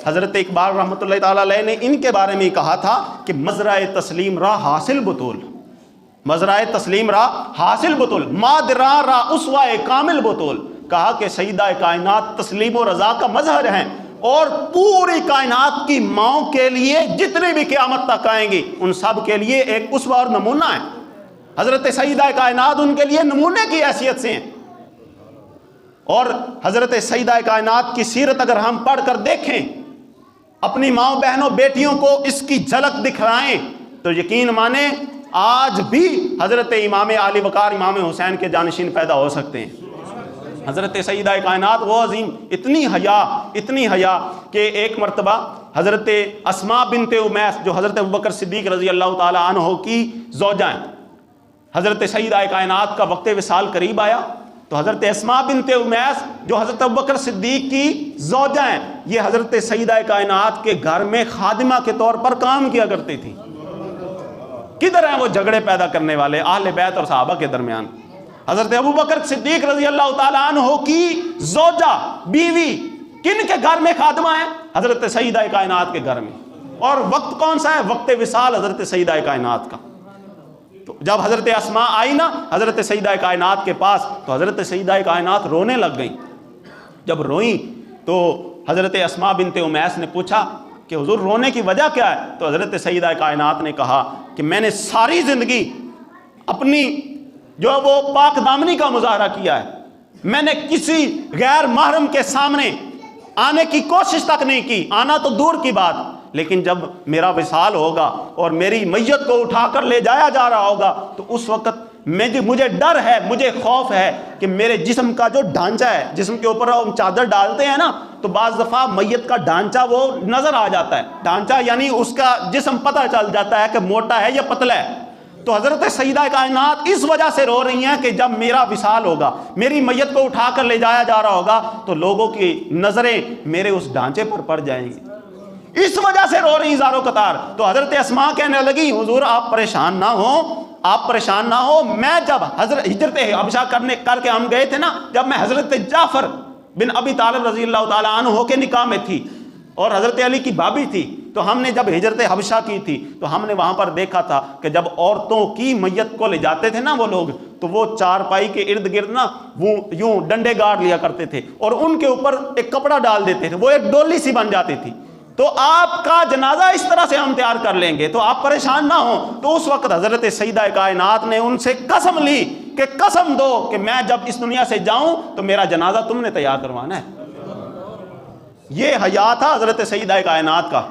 حضرت اقبال رحمۃ اللہ تعالیٰ علیہ نے ان کے بارے میں کہا تھا کہ مزرعہ تسلیم را حاصل بطول، مزرعہ تسلیم را حاصل بطول، مادرا را اسوہ کامل بطول. کہا کہ سیدہ کائنات تسلیم و رضا کا مظہر ہیں اور پوری کائنات کی ماؤں کے لیے جتنے بھی قیامت تک آئیں گی ان سب کے لیے ایک اسوہ اور نمونہ ہے. حضرت سیدہ کائنات ان کے لیے نمونے کی حیثیت سے ہیں. اور حضرت سیدہ کائنات کی سیرت اگر ہم پڑھ کر دیکھیں، اپنی ماؤں بہنوں بیٹیوں کو اس کی جھلک دکھلائیں تو یقین مانیں آج بھی حضرت امام علی وقار امام حسین کے جانشین پیدا ہو سکتے ہیں. حضرت سیدہ کائنات وہ عظیم، اتنی حیا کہ ایک مرتبہ حضرت اسماء بنت امیس جو حضرت ابوبکر صدیق رضی اللہ تعالی عنہ کی زوجہ ہیں، حضرت سیدہ کائنات کا وقت وصال قریب آیا تو حضرت اسماء بنت امیس جو حضرت ابوبکر صدیق کی زوجہ ہیں، یہ حضرت سیدہ کائنات کے گھر میں خادمہ کے طور پر کام کیا کرتی تھی. کدھر ہیں وہ جھگڑے پیدا کرنے والے اہل بیت اور صحابہ کے درمیان؟ حضرت ابوبکر صدیق رضی اللہ تعالی عنہ کی زوجہ بیوی کن کے گھر میں خادمہ ہیں؟ حضرت سیدہ کائنات کے گھر میں. اور وقت کون سا ہے؟ وقت وصال حضرت سیدہ کائنات کا. تو جب حضرت اسماء آئی نا حضرت سیدہ کائنات کے پاس تو حضرت سیدہ کائنات رونے لگ گئیں. جب روئیں تو حضرت اسماء بنت امیس نے پوچھا کہ حضور رونے کی وجہ کیا ہے؟ تو حضرت سیدہ کائنات نے کہا کہ میں نے ساری زندگی اپنی جو وہ پاک دامنی کا مظاہرہ کیا ہے، میں نے کسی غیر محرم کے سامنے آنے کی کوشش تک نہیں کی، آنا تو دور کی بات، لیکن جب میرا وصال ہوگا اور میری میت کو اٹھا کر لے جایا جا رہا ہوگا تو اس وقت مجھے ڈر ہے، مجھے خوف ہے کہ میرے جسم کا جو ڈھانچہ ہے، جسم کے اوپر ہم چادر ڈالتے ہیں نا تو بعض دفعہ میت کا ڈھانچہ وہ نظر آ جاتا ہے، ڈھانچہ یعنی اس کا جسم پتہ چل جاتا ہے کہ موٹا ہے یا پتلا ہے. تو حضرت سیدہ کائنات اس وجہ سے رو رہی ہیں کہ جب میرا وصال ہوگا، میری میت کو اٹھا کر لے جایا جا رہا ہوگا تو لوگوں کی نظریں میرے اس ڈھانچے پر پڑ جائیں گی. اس وجہ سے رو رہی زارو قطار. تو حضرت اسماء کہنے لگی حضور آپ پریشان نہ ہو، میں جب حضرت ہجرت حبشہ کر کے ہم گئے تھے نا، جب میں حضرت جعفر بن ابی طالب رضی اللہ تعالی عنہ کے نکاح میں تھی اور حضرت علی کی بھابی تھی، تو ہم نے جب ہجرت حبشہ کی تھی تو ہم نے وہاں پر دیکھا تھا کہ جب عورتوں کی میت کو لے جاتے تھے نا وہ لوگ، تو وہ چارپائی کے ارد گرد نا وہ یوں ڈنڈے گاڑ لیا کرتے تھے اور ان کے اوپر ایک کپڑا ڈال دیتے تھے، وہ ایک ڈولی سی بن جاتی تھی. تو آپ کا جنازہ اس طرح سے ہم تیار کر لیں گے تو آپ پریشان نہ ہوں. تو اس وقت حضرت سیدہ کائنات نے ان سے قسم لی کہ قسم دو کہ میں جب اس دنیا سے جاؤں تو میرا جنازہ تم نے تیار کروانا ہے. یہ حیا تھا حضرت سیدہ کائنات کا.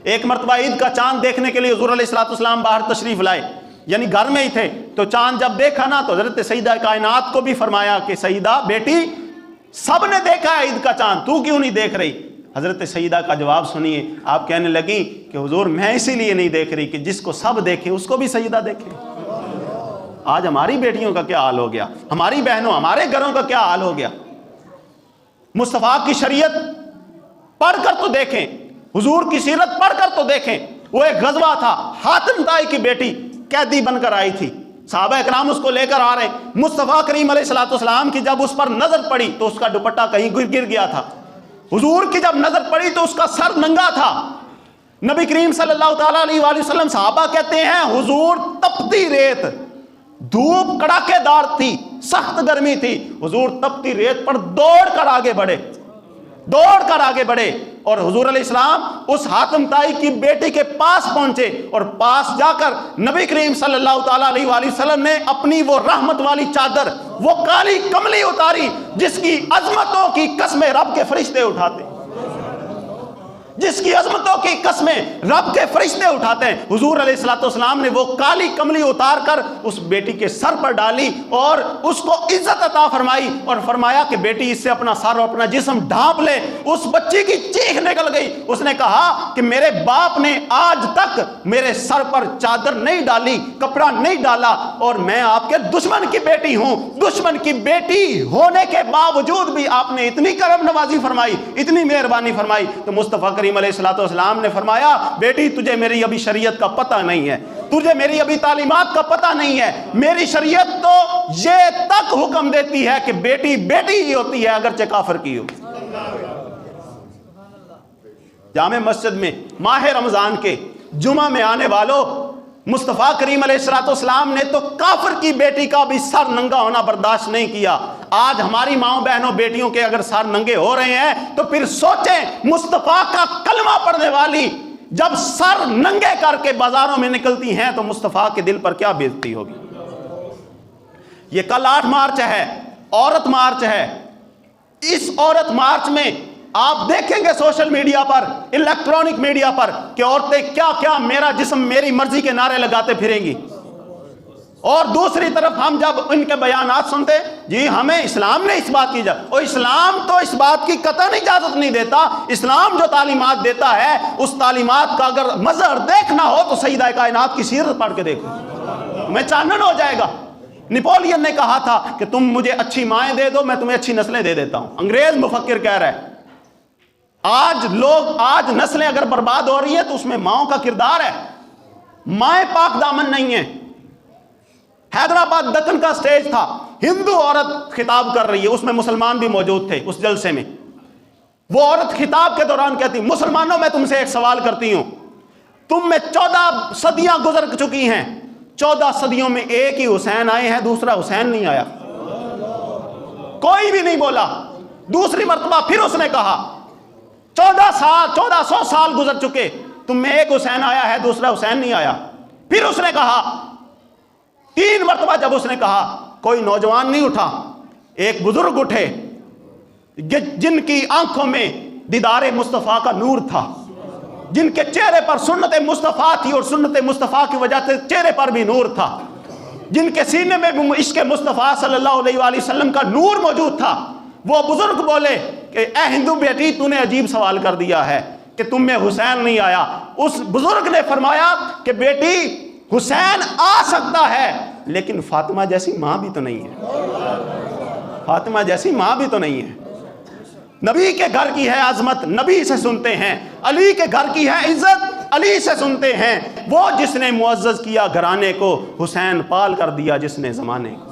ایک مرتبہ عید کا چاند دیکھنے کے لیے حضور علیہ الصلوۃ والسلام باہر تشریف لائے، یعنی گھر میں ہی تھے. تو چاند جب دیکھا نا تو حضرت سیدہ کائنات کو بھی فرمایا کہ سیدہ بیٹی سب نے دیکھا ہے عید کا چاند، تو کیوں نہیں دیکھ رہی؟ حضرت سیدہ کا جواب سنیے، آپ کہنے لگی کہ حضور میں اسی لیے نہیں دیکھ رہی کہ جس کو سب دیکھیں اس کو بھی سیدہ دیکھیں. آج ہماری بیٹیوں کا کیا حال ہو گیا، ہماری بہنوں ہمارے گھروں کا کیا حال ہو گیا. مصطفیٰ کی شریعت پڑھ کر تو دیکھیں، حضور کی سیرت پڑھ کر تو دیکھیں. وہ ایک غزوہ تھا، حاتم طائی کی بیٹی قیدی بن کر آئی تھی، صحابہ اکرام اس کو لے کر آ رہے. مصطفیٰ کریم علیہ الصلوۃ والسلام کی جب اس پر نظر پڑی تو اس کا دوپٹہ کہیں گر گیا تھا. حضور کی جب نظر پڑی تو اس کا سر ننگا تھا. نبی کریم صلی اللہ تعالیٰ علیہ وآلہ وسلم صحابہ کہتے ہیں حضور تپتی ریت، دھوپ کڑاکے دار تھی، سخت گرمی تھی، حضور تپتی ریت پر دوڑ کر آگے بڑھے اور حضور علیہ السلام اس حاتم طائی کی بیٹی کے پاس پہنچے اور پاس جا کر نبی کریم صلی اللہ تعالیٰ علیہ وآلہ وسلم نے اپنی وہ رحمت والی چادر، وہ کالی کملی اتاری جس کی عظمتوں کی قسمیں رب کے فرشتے اٹھاتے، جس کی عظمتوں کی قسمیں رب کے فرشتے اٹھاتے ہیں. حضور علیہ الصلوۃ والسلام نے وہ کالی کملی اتار کر اس بیٹی کے سر پر ڈالی اور اس کو عزت عطا فرمائی اور فرمایا کہ بیٹی اس سے اپنا سر اور اپنا جسم ڈھانپ لے. اس بچی کی چیخ نکل گئی. اس نے کہا کہ میرے باپ نے آج تک میرے سر پر چادر نہیں ڈالی، کپڑا نہیں ڈالا اور میں آپ کے دشمن کی بیٹی ہوں. دشمن کی بیٹی ہونے کے باوجود بھی آپ نے اتنی کرم نوازی فرمائی، اتنی مہربانی فرمائی. تو مصطفیٰ کریم علیہ الصلوۃ والسلام نے فرمایا بیٹی تجھے میری ابھی شریعت کا پتہ نہیں ہے، تجھے میری ابھی تعلیمات کا پتہ نہیں ہے. میری شریعت تو یہ تک حکم دیتی ہے کہ بیٹی بیٹی ہی ہوتی ہے اگرچہ کافر کی ہو. جامع مسجد میں ماہ رمضان کے جمعہ میں آنے والوں، مصطفیٰ کریم علیہ السلام نے تو کافر کی بیٹی کا بھی سر ننگا ہونا برداشت نہیں کیا۔ آج ہماری ماؤں بہنوں بیٹیوں کے اگر سر ننگے ہو رہے ہیں تو پھر سوچیں مصطفیٰ کا کلمہ پڑھنے والی جب سر ننگے کر کے بازاروں میں نکلتی ہیں تو مصطفیٰ کے دل پر کیا بیتتی ہوگی۔ یہ کل 8 مارچ ہے، عورت مارچ ہے۔ اس عورت مارچ میں آپ دیکھیں گے سوشل میڈیا پر، الیکٹرانک میڈیا پر کہ عورتیں کیا کیا میرا جسم میری مرضی کے نعرے لگاتے پھریں گی، اور دوسری طرف ہم جب ان کے بیانات سنتے جی ہمیں اسلام نے اس بات کی اجازت، اور اسلام تو اس بات کی قطعاً اجازت نہیں دیتا۔ اسلام جو تعلیمات دیتا ہے اس تعلیمات کا اگر مظہر دیکھنا ہو تو سیدہ کائنات کی سیرت پڑھ کے دیکھو، تمہیں چانن ہو جائے گا۔ نپولین نے کہا تھا کہ تم مجھے اچھی مائیں دے دو میں تمہیں اچھی نسلیں دے دیتا ہوں، انگریز مفکر کہہ رہا ہے۔ آج نسلیں اگر برباد ہو رہی ہیں تو اس میں ماؤں کا کردار ہے۔ مائیں پاک دامن نہیں ہیں۔ حیدرآباد دکن کا سٹیج تھا، ہندو عورت خطاب کر رہی ہے، اس میں مسلمان بھی موجود تھے اس جلسے میں۔ وہ عورت خطاب کے دوران کہتی مسلمانوں میں تم سے ایک سوال کرتی ہوں، تم میں 14 صدیاں گزر چکی ہیں، 14 صدیوں میں ایک ہی حسین آئے ہیں، دوسرا حسین نہیں آیا، کوئی بھی نہیں بولا۔ دوسری مرتبہ پھر اس نے کہا 1400 سال گزر چکے، تم میں ایک حسین آیا ہے دوسرا حسین نہیں آیا۔ پھر اس نے کہا 3 مرتبہ جب اس نے کہا کوئی نوجوان نہیں اٹھا، ایک بزرگ اٹھے جن کی آنکھوں میں دیدار مصطفیٰ کا نور تھا، جن کے چہرے پر سنت مصطفیٰ تھی اور سنت مصطفیٰ کی وجہ سے چہرے پر بھی نور تھا، جن کے سینے میں بھی عشق مصطفیٰ صلی اللہ علیہ وآلہ وسلم کا نور موجود تھا۔ وہ بزرگ بولے کہ اے ہندو بیٹی تو نے عجیب سوال کر دیا ہے کہ تم میں حسین نہیں آیا۔ اس بزرگ نے فرمایا کہ بیٹی حسین آ سکتا ہے لیکن فاطمہ جیسی ماں بھی تو نہیں ہے، فاطمہ جیسی ماں بھی تو نہیں ہے۔ نبی کے گھر کی ہے عظمت نبی سے سنتے ہیں، علی کے گھر کی ہے عزت علی سے سنتے ہیں۔ وہ جس نے معزز کیا گھرانے کو، حسین پال کر دیا جس نے زمانے کو۔